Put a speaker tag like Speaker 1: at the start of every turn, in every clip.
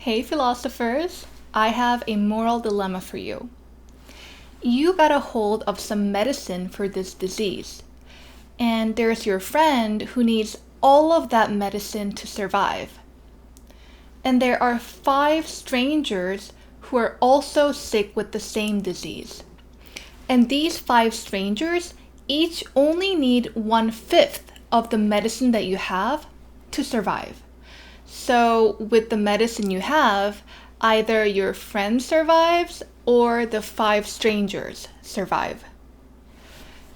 Speaker 1: Hey philosophers, I have a moral dilemma for you. You got a hold of some medicine for this disease, and there's your friend who needs all of that medicine to survive. And there are 5 strangers who are also sick with the same disease. And these 5 strangers each only need 1/5 of the medicine that you have to survive. So, with the medicine you have, either your friend survives or the 5 strangers survive.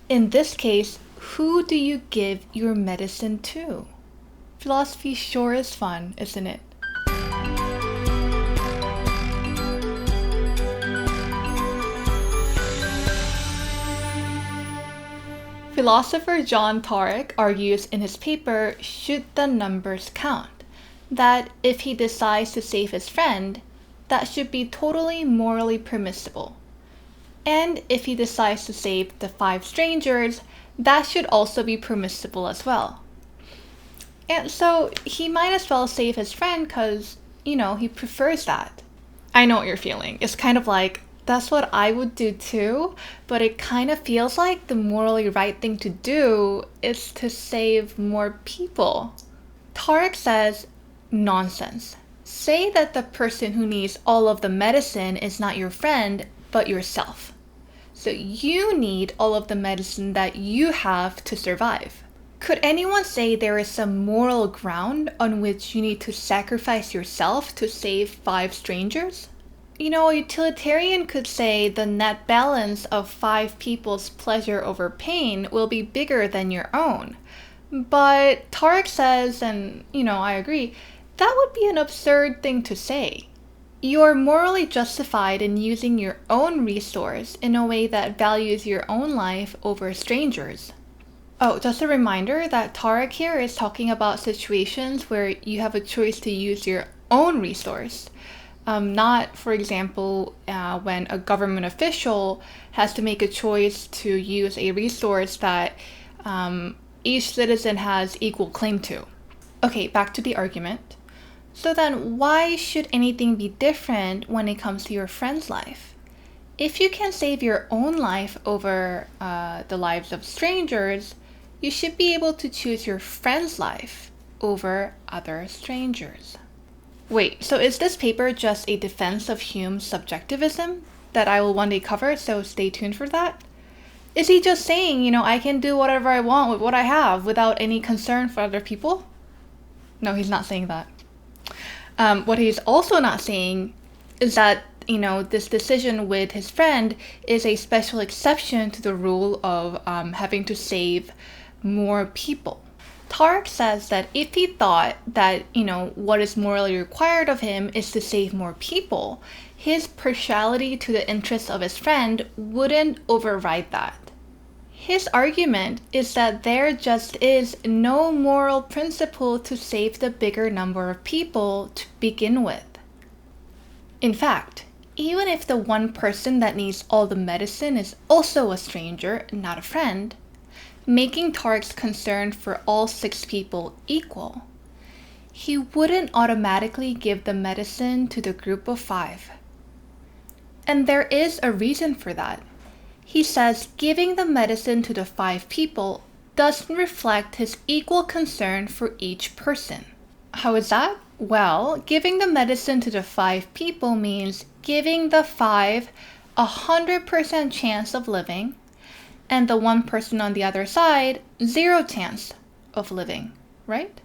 Speaker 1: In this case, who do you give your medicine to? Philosophy sure is fun, isn't it? Philosopher John Taurek argues in his paper Should the Numbers Count? That if he decides to save his friend, that should be totally morally permissible. And if he decides to save the 5 strangers, that should also be permissible as well. And so he might as well save his friend because, he prefers that. I know what you're feeling. It's kind of like, that's what I would do too, but it kind of feels like the morally right thing to do is to save more people. Taurek says, nonsense. Say that the person who needs all of the medicine is not your friend, but yourself. So you need all of the medicine that you have to survive. Could anyone say there is some moral ground on which you need to sacrifice yourself to save 5 strangers? A utilitarian could say the net balance of 5 people's pleasure over pain will be bigger than your own. But Taurek says, and I agree, that would be an absurd thing to say. You're morally justified in using your own resource in a way that values your own life over strangers. Oh, just a reminder that Taurek here is talking about situations where you have a choice to use your own resource. Not, for example, when a government official has to make a choice to use a resource that each citizen has equal claim to. Okay, back to the argument. So then, why should anything be different when it comes to your friend's life? If you can save your own life over the lives of strangers, you should be able to choose your friend's life over other strangers. Wait, so is this paper just a defense of Hume's subjectivism that I will one day cover, so stay tuned for that? Is he just saying, I can do whatever I want with what I have without any concern for other people? No, he's not saying that. What he's also not saying is that, this decision with his friend is a special exception to the rule of having to save more people. Taurek says that if he thought that, what is morally required of him is to save more people, his partiality to the interests of his friend wouldn't override that. His argument is that there just is no moral principle to save the bigger number of people to begin with. In fact, even if the one person that needs all the medicine is also a stranger, not a friend, making Taurek's concern for all 6 people equal, he wouldn't automatically give the medicine to the group of 5. And there is a reason for that. He says giving the medicine to the 5 people doesn't reflect his equal concern for each person. How is that? Well, giving the medicine to the 5 people means giving the 5 100% chance of living, and the one person on the other side 0 chance of living, right?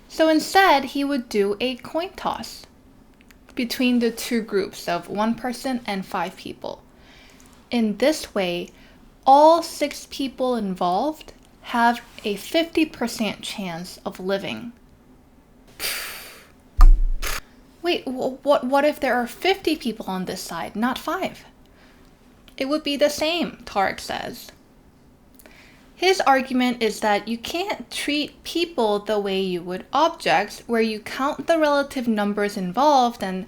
Speaker 1: So instead, he would do a coin toss between the 2 groups of 1 person and 5 people. In this way, all 6 people involved have a 50% chance of living. Wait, what if there are 50 people on this side, not 5? It would be the same, Taurek says. His argument is that you can't treat people the way you would objects, where you count the relative numbers involved and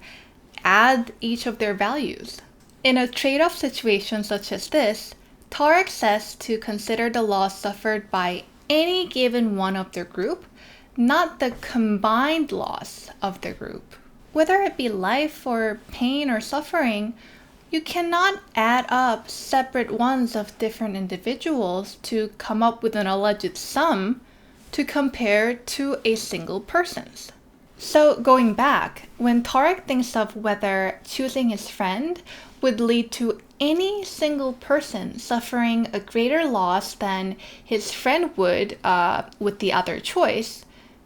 Speaker 1: add each of their values. In a trade-off situation such as this, Taurek says to consider the loss suffered by any given one of the group, not the combined loss of the group. Whether it be life or pain or suffering, you cannot add up separate ones of different individuals to come up with an alleged sum to compare to a single person's. So going back, when Taurek thinks of whether choosing his friend would lead to any single person suffering a greater loss than his friend would with the other choice,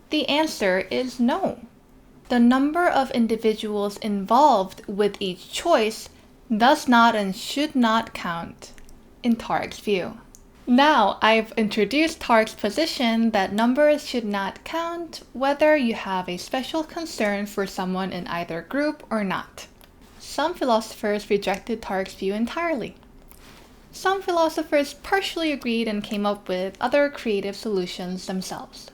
Speaker 1: the answer is no. The number of individuals involved with each choice does not and should not count in Tarek's view. Now, I've introduced Tarek's position that numbers should not count whether you have a special concern for someone in either group or not. Some philosophers rejected Tarek's view entirely. Some philosophers partially agreed and came up with other creative solutions themselves.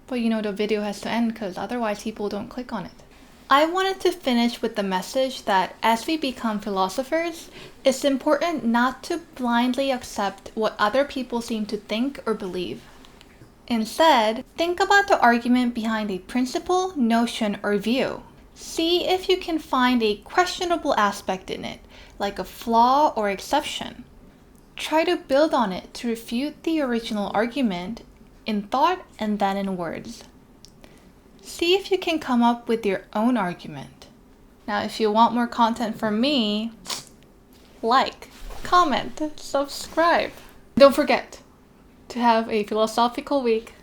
Speaker 1: But the video has to end because otherwise people don't click on it. I wanted to finish with the message that as we become philosophers, it's important not to blindly accept what other people seem to think or believe. Instead, think about the argument behind a principle, notion, or view. See if you can find a questionable aspect in it, like a flaw or exception. Try to build on it to refute the original argument in thought and then in words. See if you can come up with your own argument. Now, if you want more content from me, like, comment, subscribe. Don't forget to have a philosophical week.